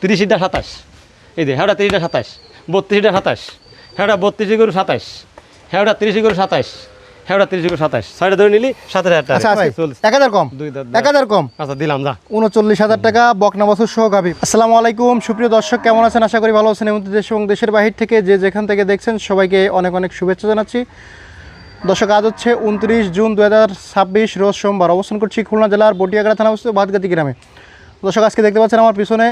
30টা 27, এই যে হেওড়া 30টা 27, 32টা 27, হেওড়া 32 গরু 27, হেওড়া 30 গরু 27, হেওড়া 30 গরু 27, 6টা ধরে নিলি 7000 টাকা। আচ্ছা ভাই 1000 কম, দুই দাঁত 1000 কম। আচ্ছা দিলাম যা 39000 টাকা বকনা বছর সহ গাভী। আসসালামু আলাইকুম সুপ্রিয় দর্শক, কেমন আছেন? আশা করি ভালো আছেন। এবং দেশ এবং দেশের বাহির থেকে যে যেখান থেকে দেখছেন সবাইকে অনেক অনেক শুভেচ্ছা জানাচ্ছি। দর্শক, আজ হচ্ছে 29 জুন 2026, রোজ সোমবার। অবস্থান করছি খুলনা জেলার বটিয়াগড়া থানা অবস্থিত বাদগাতি গ্রামে। দর্শক, আজকে দেখতে পাচ্ছেন আমার পিছনে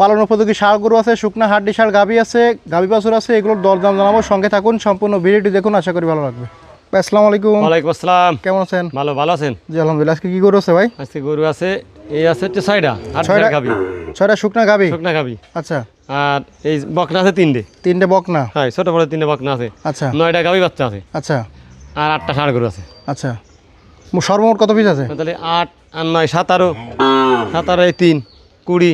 পালন উপযোগী ষাঁড় গরু আছে, শুকনা হাড্ডি ষাঁড় গাভী আছে, গাভী বাছুর আছে। এগুলোর দরদাম জানাবো, সঙ্গে থাকুন, সম্পূর্ণ ভিডিওটি দেখুন, আশা করি ভালো লাগবে। ভাই আসসালামু আলাইকুম। ওয়ালাইকুম আসসালাম। কেমন আছেন? ভালো আছেন? জি আলহামদুলিল্লাহ। আজকে কি গরু আছে ভাই? আজকে গরু আছে, এই আছে হচ্ছে 6টা, 8টা গাভী, 6টা শুকনা গাভী। আচ্ছা। আর এই বকনা আছে 3টে বকনা। হ্যাঁ, ছোট বড় 3টে বকনা আছে। আচ্ছা। 9টা গাভী বাচ্চা আছে। আচ্ছা। আর 8টা ষাঁড় গরু আছে। আচ্ছা, সর্বমোট কত পিস আছে? তাহলে 8 আর 9 17, 17 এই 3 20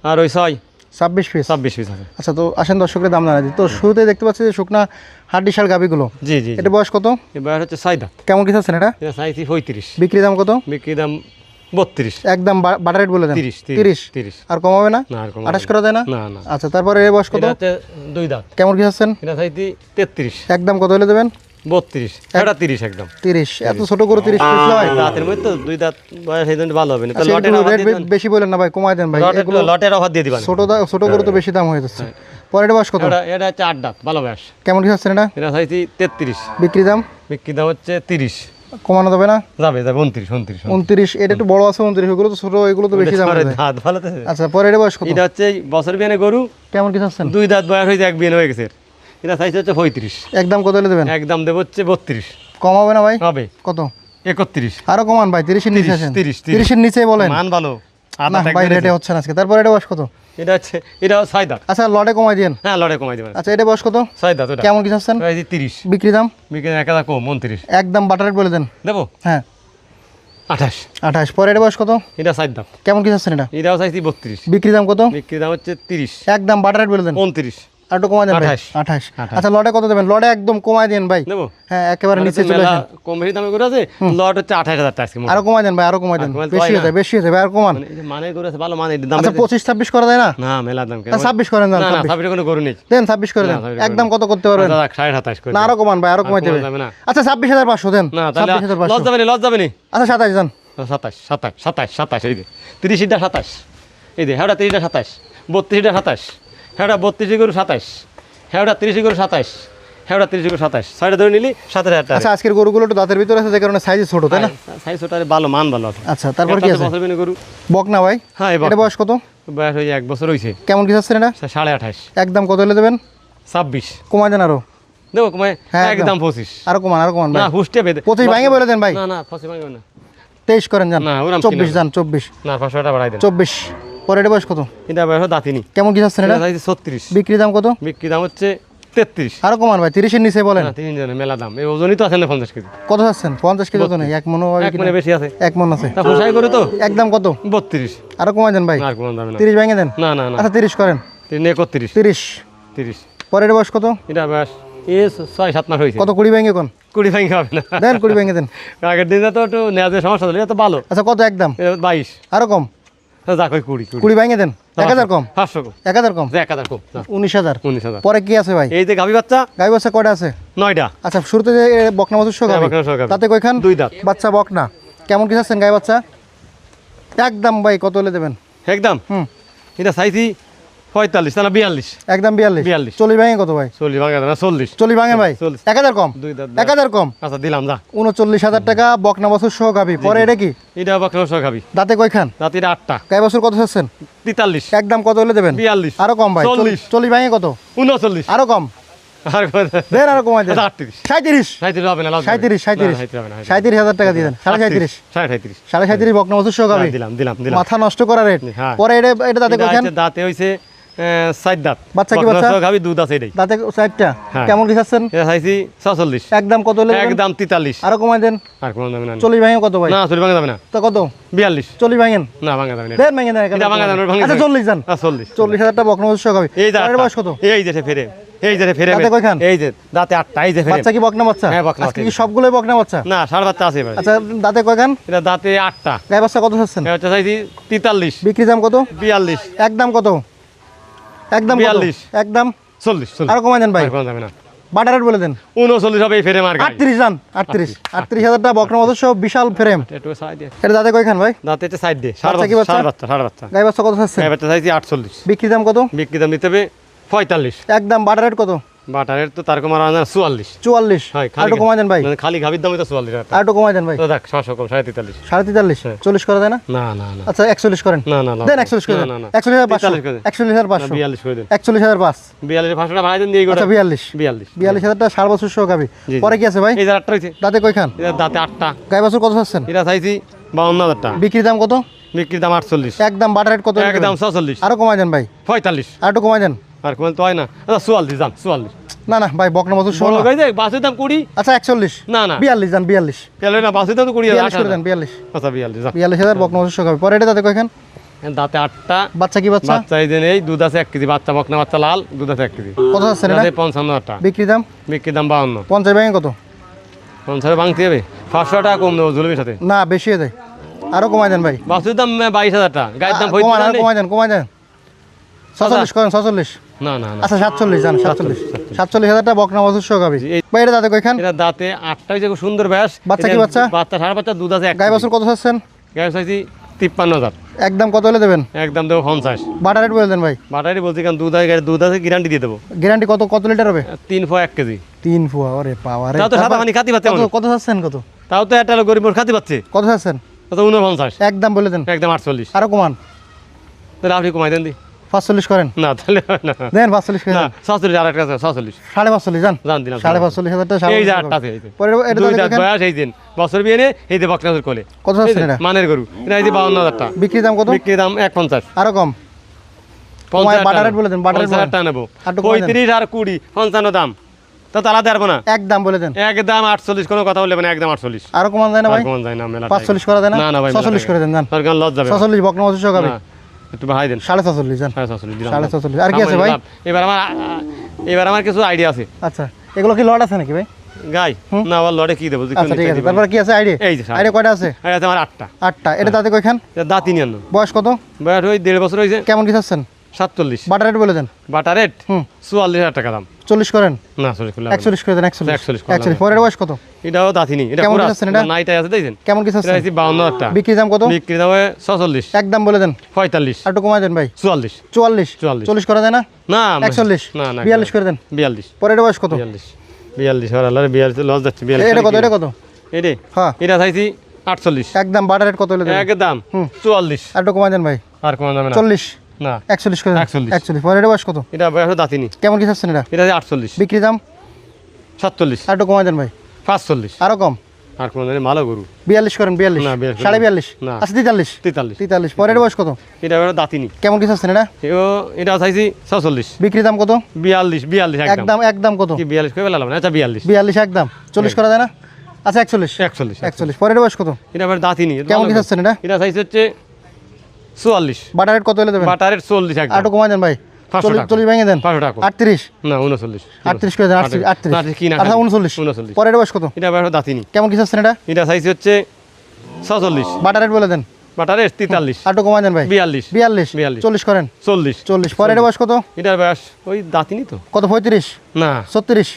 আর ওই 6 26 পিস। 26 পিস আছে। আচ্ছা, তো আসেন দর্শকের দাম জানাই দিই। তো শুরুতে দেখতে পাচ্ছি যে শুকনা হাড্ডি ষাঁড় গাভীগুলো। জি জি। এটা বয়স কত? এবার হচ্ছে 6 দাঁত। কেমন কিছু আছেন এটা? এটা চাইছি 35। বিক্রি দাম কত? বিক্রি দাম 32। একদম বাটার রেট বলে দেন। 30 আর কমাবে না? না আর কম 28 করা যায় না? না না। আচ্ছা, তারপরে এর বয়স কত? এটা হচ্ছে 2 দাঁত। কেমন কিছু আছেন? এটা চাইছি 33। একদম কত হলে দেবেন? 32। এটা 30 একদম। 30। এত ছোট করে 30 পিস হয়? দাঁতের মধ্যে তো 2 দাঁত বয়স, এই জন্য ভালো হবে না। তো আচ্ছা, লটের একটু অফার রেট দিয়ে দিবেন। বেশি বলেন না ভাই, কমায় দেন ভাই। এগুলো লটের অফার দিয়ে দিবেন। ছোট করে তো বেশি দাম হয়ে যাচ্ছে। পরের বয়স কত? এটা হচ্ছে 8 দাঁত, ভালো বয়স। কেমন কিছু আছেন এটা? এটা চাইছি 33। বিক্রি দাম? বিক্রি দাম হচ্ছে 30। কমানো যাবে না? যাবে 29। 29। এটা একটু বড় আছে 29, এগুলো তো ছোট, এগুলো তো বেশি দাম হয়ে যায়। দাঁত ভালো তো। আচ্ছা, পরের বয়স কত? এটা হচ্ছে বছর বিয়ানে গরু। কেমন কিছু আছেন? 2 দাঁত বয়স হয়েছে, 1 বিয়ান হয়ে গেছে। এটা চাইছে হচ্ছে 35। একদম কত হলে দেবেন? একদম দেব হচ্ছে 32। কম হবে না ভাই? হবে কত? 31। আরো কমান ভাই, 30 এর নিচে আসেন। 30 এর নিচে বলেন। মান ভালো। না ভাই, রেটে হচ্ছে না আজকে। তারপর এটা বয়স কত? এটা হচ্ছে, এটা 6 দাঁত। আচ্ছা, লটে কমাই দেন। হ্যাঁ, লড়ে কমাই দেবেন। আচ্ছা, এটা বয়স কত? 6 দাঁত। ওটা কেমন কিছু আছেন? 30। বিক্রি দাম? বিক্রি 1000 কম 29। একদম বাটার রেট বলে দেন। দেবো হ্যাঁ, 28। 28। পরে এটা বয়স কত? এটা 6 দাঁত। কেমন কিছু আছেন এটা? এটাও চাইছি 32। বিক্রি দাম কত? বিক্রি দাম হচ্ছে 30। একদম বাটার রেট বলে দেন। 29। আর একটু কমাই দেন ভাই। 28। আচ্ছা, লটে কত দেবেন? লটে একদম কমাই দেন ভাই। দেবো। হ্যাঁ, একেবারে নিচে চলে আসেন। কম বেশি দামে করে আছে। লট হচ্ছে 28000 টাকা আজকে। আরো কমাই দেন ভাই, আরো কমাই দেন। বেশি হয়ে যায়, বেশি হয়ে যায়, আর কমান। মানে করে আছে, ভালো মানে দাম। আচ্ছা, 25-26 করা যায় না? না, মেলা দাম। 26 করেন। না না, 26 কোনো গরু নেই। দেন 26 করে দেন। একদম কত করতে পারবেন? 27.5 করে। না, আরো কমান ভাই, আরো কমাই দেবে। আচ্ছা, 26500 দেন। না, তাহলে 26500। লজ যাবে নি। আচ্ছা, 27 দেন। 27 এই যে 30টা 27, এই যে হেওড়া 30টা 27, 32টা 27, হেওড়া 32 গরু 27, হেওড়া 30 গরু 27, হেওড়া 30 গরু 27, 6টা ধরে নিলি 7000 টাকা। আচ্ছা, আজকের গরুগুলো একটু দাঁতের ভিতরে আছে, যে কারণে সাইজ ছোট, তাই না? সাইজ ছোট, ভালো মান ভালো আছে। আচ্ছা, তারপর কি আছে? বছর বিনে গরু। বকনা ভাই? হ্যাঁ, এটা বয়স কত? বয়স হয়ে 1 বছর হইছে। কেমন কিছু আছেন এটা? 28.5। একদম কত হলে দেবেন? 26। কমাই দেন আরো। দেখো কমায়। হ্যাঁ, একদম 25। আরো কমান, আরো কমান ভাই। না, হুষ্টে বেদে 25 ভাঙে বলে দেন ভাই। না না, 25 ভাঙবে না। 23 করেন যান। না, ওরকম 24 যান, 24। না, 500 টাকা বাড়াই দেন। 24। পরে এটা বয়স কত? এটা বয়স দাঁতিনি। কেমন কিছু আছেন এটা? 36। বিক্রি দাম কত? বিক্রি দাম হচ্ছে 33। আরো কমান ভাই, 30 এর নিচে বলেন। না, 3 জনের মেলা দাম। এই ওজনই তো আছে না 50 কেজি। কত আছেন? 50 কেজি তো নেই, এক মনও হবে এক কি মনে না? বেশি আছে। এক মন আছে। তা পোষাই করে তো। একদম কত? 32। আরো কমাই দেন ভাই। আর কোনো দাম না। 30 ভাঙে দেন। না না না। আচ্ছা, 30 করেন। 31। 30। পরে এটা বয়স কত? এটা বয়স 6-7 মাস হয়েছে। কত? 20 ভাঙে কোন? 20 ভাঙে হবে না। দেন 20 ভাঙে দেন। আগের দিনে তো একটু নেওয়ার সমস্যা হলো, এটা তো ভালো। আচ্ছা, কত একদম? 22। আরো কম? যাক ওই 20 20 ভাঙে দেন। 1000 কম? 500 কম। 1000 কম? 1000 কম। 19000। 19000। পরে কি আছে ভাই? এই যে গাভী বাচ্চা গাই বাচ্চা কয়টা আছে? 9টা। আচ্ছা, শুরুতে যে বকনা বাছুর সহ গাভী, বকনা সহ গাভী। তাতে কয়খান? 2 দাঁত। বাচ্চা বকনা। কেমন কিছু আছেন গাই বাচ্চা? একদম ভাই কত হলে দেবেন? একদম। এটা চাইছি 45 না 42। একদম 42। 40 ভাঙে কত ভাই? 40 ভাঙে না 40। 40 ভাঙে ভাই। 1000 কম? 2 দাঁত। 1000 কম? আচ্ছা দিলাম যা। 39000 টাকা বকনা বাছুর সহ গাভী। পরে এটা কি? এটা বকনা সহ গাভী। দাঁতে কয়খান? দাঁত এটা 8টা। গাই বাছুর কত চাচ্ছেন? 43। একদম কত হলে দেবেন? 42। আরো কম ভাই। 40। 40 ভাঙে কত? 39। আরো কম? আর কত? দেন, আরো কমাই দেন। 38। 37। 37 হবে না, লস 37 37000 টাকা দিয়ে দেন। 37.5। 37। 37.5 বকনা বাছুর সহ গাভী। দিলাম। মাথা নষ্ট করা রেট। হ্যাঁ। পরে এটা দাঁতে কয়খান? দাঁতে হইছে 4 দাঁত। বাচ্চা কি বাচ্চা? গাভী দুধ আছে এটাই। দাঁতে 4টা। হ্যাঁ। কেমন কি চাচ্ছেন? এটা চাইছি 46। একদম কত হলে দেবেন? একদম 43। আরো কমাই দেন। আর কোনো দাম না। 40 ভাঙে কত ভাই? না 40 ভাঙা যাবে না। তো কত? 42। 40 ভাঙেন। না ভাঙা যাবে না। দেন ভাঙে দেন। এটা ভাঙা যাবে না। আচ্ছা, 40 যান। 40। 40000 টাকা বকনা বাছুর সহ গাভী। এই যে এর বয়স কত? এই যে ফেরে। এই যে ফেরে। দাঁতে কয়খান? এই যে দাঁতে 8টা। এই যে ফেরে। বাচ্চা কি বকনা বাচ্চা? হ্যাঁ, বকনা আজকে বাচ্চা। কি সবগুলোই বকনা বাচ্চা? না, ষাঁড় বাচ্চা আছে ভাই। আচ্ছা, দাঁতে কয়খান? এটা দাঁতে 8টা। গাই বাচ্চা কত চাচ্ছেন? এটা চাইছি 43। বিক্রি দাম কত? 42। একদম কত? একদম 42 একদম 40 আরো কমাই দেন ভাই আর কোনো যাবে না বাটার রেট বলে দেন 39 হবে এই ফেরে মার 38 জান 38 টাকা বকনা বাছুর সহ বিশাল ফ্রেম একটু সাইড দিয়ে এটা দাঁতে কয়খান ভাই দাঁতে এটা সাইড দিয়ে বাচ্চা কি বাচ্চা? সাড়ে বাচ্চা গাই বাচ্চা কত আছে গায়ে বাচ্চা চাইছি 48 বিক্রি দাম কত বিক্রি দাম নিতে হবে 45 একদম বাটার রেট কত বাটারের তো তার কমার 44 44 হয় আর একটু কমাই দেন ভাই মানে খালি গাবির দাম তো 44 আর একটু কমাই দেন ভাই তো দেখ 600 কম 43 43.5 40 করে দেয় না না না না আচ্ছা 41 করেন না না না দেন 41 করে দেন না, না, না। 41,500 43 করে দেন। 41,500 42 করে দেন 41,500 42 500 ভাড়া দেন দিয়ে আচ্ছা 42 42 টাকা 4 বছর সহ গাবি জি। পরে কি আছে ভাই এই যে 8টা হইছে দাঁতে কয়খান এটা দাঁতে 8টা গাই বাছুর কত চাচ্ছেন এটা চাইছি 52000 টাকা বিক্রি দাম কত বিক্রির দাম 48 একদম বাটার রেট কত একদম 46 আরো কমাই দেন ভাই 45 আর একটু কমাই দেন আর কোন তো হয় না আচ্ছা 44 জান 44 না না ভাই বকনা বাছুর সহ বলো না। গাই যে বাসের দাম 20 আচ্ছা 41 না না 42 জান 42 কেলে না বাসের দাম তো 20 42 করে দেন 42 আচ্ছা 42 জান 42,000 বকনা বাছুর সহ গাবি পরে এটা দাঁতে কয়খান দাঁতে 8টা বাচ্চা কি বাচ্চা বাচ্চা এই যে নেই দুধ আছে 1 কেজি বাচ্চা বকনা বাচ্চা লাল দুধ আছে 1 কেজি কত চাচ্ছেন এটা দাঁতে 55000 টাকা বিক্রি দাম বিক্রির দাম 52 50 ব্যাংকে কত 50 ভাঙতে হবে 500 টাকা কম দেবো জুলুমের সাথে না বেশি হয়ে যায় আরো কমাই দেন ভাই বাসের দাম 22000 টাকা গায়ের দাম কমান আর 45 কমাই দেন 46 করেন 46 না না না আচ্ছা 47 জান 47 47,000 টাকা বকনা বাছুর সহ গাবি এই- ভাই এটা দাঁতে কয়খান এটা দাঁতে 8টা হইছে খুব সুন্দর ব্যাস বাচ্চা কি বাচ্চা? বাচ্চা সাড়ে বাচ্চা দুধ আছে 1 গাই বাছুর কত চাচ্ছেন গায়ে চাইছি 53000 একদম কত হলে দেবেন একদম দেবো 50 বাটার রেট বলে দেন ভাই বাটারি বলছি কারণ দুধ আছে গ্যারান্টি দিয়ে দেবো গ্যারান্টি কত লিটার হবে 3 ফো 1 কেজি 3 ফুয়া ওরে বাবা রে তাও তো সাদা পানি খাতি পাচ্ছে কত কত চাচ্ছেন কত তাও তো একটা গরিব মানুষ খাতি পাচ্ছে কত চাচ্ছেন কত 49 একদম বলে দেন একদম 48 আরো কমান তাহলে আপনি কমাই দেন দি 45 করেন না তাহলে হয় না দেন 45 করে না দেন 46 আর একটা 46 45 জান জান দিলাম 45,000 টাকা এই যে আটটা আছে এই যে পরে এটা দুই দাঁতে দাঁত কয়খান? বয়স এই দিন বছর বিয়ে নিয়ে এই যে বকনাজুর কোলে কত চাচ্ছেন এই যে, এটা মানের গরু এটা এই যে 52000 টাকা বিক্রি দাম কত বিক্রির দাম 150 আরো কম কমায় বাটার রেট বলে দেন বাটার রেট 50 টাকা নেবো আটটু কমাই দেন। 35 আর 20 55 দাম তো তালা দেবো না একদম বলে দেন একদম 48 কোনো কথা বললে মানে একদম 48 আরো কমান যায় না ভাই আর কমান যায় না মেলা 45 করা যায় না না না ভাই 46 করে দেন জান তোর গান লজ যাবে 46 বকনা বাছুর সহ গাবি না, একটু বাড়াই দেন 46.5 জান 46 দিলাম 46 আর কি আছে ভাই এবার আমার কিছু আইডিয়া আছে আচ্ছা এগুলো কি লট আছে নাকি ভাই গাই না ওর লড়ে কি দেবো আচ্ছা ঠিক আছে তারপর কি আছে আইডিয়া এই যে আইডিয়া কয়টা আছে আমার 8টা 8টা এটা দাঁতে কয়খান দাঁতই নিয়ে বয়স কত বয়স ওই 1.5 বছর হয়েছে কেমন কি চাচ্ছেন 47 বাটার রেট বলে দেন বাটা রেট হুম 44000 টাকা দাম 40 করেন না সরি খুলে 41 করে দেন 41 41 করলাম। 41 পরের বয়স কত এটাও দাঁতিনি এটা কেমন পুরা দিচ্ছেন এটা? নাইটাই আছে দেখছেন কেমন কি এটা চাচ্ছেন হচ্ছে 52000 টাকা বিক্রি দাম কত বিক্রি দাম 46 একদম বলে দেন 45 আর একটু কমাই দেন ভাই 44 44 44 40 করা যায় না না 41 না না 42 করে দেন 42 পরের বয়স কত 42 আর আল্লাহর 42 লস যাচ্ছে 42 এটা কত এটা কত এরে হ্যাঁ এটা চাইছি 48 একদম বাটার রেট কত হলে দেন একদম হুম। 44 আর একটু কমাই দেন ভাই আর কোন দামে না 40 না 41 করে দেন 41 41 পরের বয়স কত এটা বয়স দাঁতিনি কেমন কি চাচ্ছেন এটা এটা 48 বিক্রি দাম 47 আর একটু কমাই দেন ভাই 45 আরো কম আর কোন দামে মালও গরু 42 করেন 42 না, 42 সাড়ে 42 না। আচ্ছা 43 43 43 পরের বয়স কত এটা বয়স দাঁতিনি কেমন কি চাচ্ছেন এটা এটা চাইছি 46 বিক্রি দাম কত 42 একদম একদম একদম কত কি 42 কই বললাম না আচ্ছা 42 42 একদম 40 করা যায় না আচ্ছা 41 41 41 পরের বয়স কত এটা বয়স দাঁতিনি কেমন কি চাচ্ছেন এটা এটা চাইছি হচ্ছে 44 বাটার রেট কত হলে দেবেন বাটা রেট 40 আর একদম একটু কমাই দেন ভাই 500 টাকা। 40 ভেঙে দেন 500 টাকা 38 না 39 38 করে দেন 38 না, কি না, আচ্ছা 39 39 পরের বয়স কত এটা বয়স দাঁতিনি কেমন কি চাচ্ছেন এটা এটা চাইছি হচ্ছে 46 বাটার রেট বলে দেন বাটা রেট 43 আর একটু কমাই দেন ভাই 42 42 42 40 করেন 40 40 পরের বয়স কত এটার বয়স ওই দাঁতিনি তো কত 35 না 36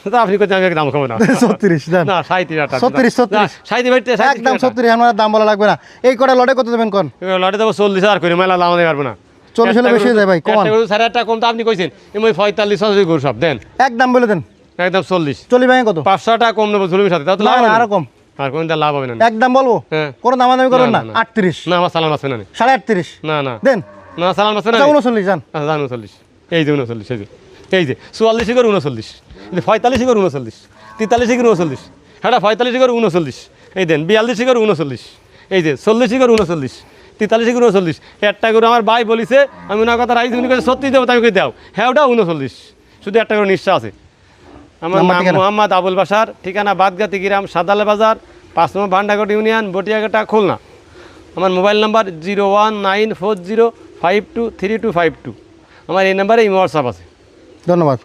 তা আপনি কোথায় আমি দাম কমে না 36 দেন না 37 36 37 একদম 70 আমার দাম বলা লাগবে না এই কটা লটে কত দেবেন কোন লটে দেবো 40,000 করে মেলা লাভ দিতে পারবো না 40 হলে বেশি হয়ে যায় ভাই কমান 1.5 কম তো আপনি কইছেন এমন 45 46 গরু সব দেন একদম বলে দেন একদম 40 40 ভেঙে কত 500 টাকা কম নেবো ঝুলুমির সাথে তাও তো না লাভ না হবে আরো না। কম আর কোনটা লাভ হবে না একদম বলবো হ্যাঁ কোনো দামাদামি করবেন না, না না, 38 না আমার সালান আছে না সাড়ে 38 না না দেন না সালান আছে না আচ্ছা 39 যান আচ্ছা জান 39 এই যে 39 এই যে 44 করে 39 এই যে 45 করে 39 43 করে 39 হ্যাঁ 45 করে 39 এই দেন 42 করে 39 এই যে 40 করে 39 43 করে 39 একটা করে আমার ভাই বলিছে আমি ওনার কথা রাইজ উনি কাছে সত্যি দেবো তাই কই দাও হ্যাঁ ওটা 39 শুধু একটা করে নিশ্চয় আছে আমার নাম্বার নাম ঠিকানা? মোহাম্মদ আবুল বাসার ঠিকানা বাদগাতি গ্রাম সাদাল বাজার 5 নম্বর ভান্ডারঘাট ইউনিয়ন বটিয়াঘাটা খুলনা আমার মোবাইল নাম্বার 01940523252 আমার এই নাম্বারে হোয়াটসঅ্যাপ আছে ধন্যবাদ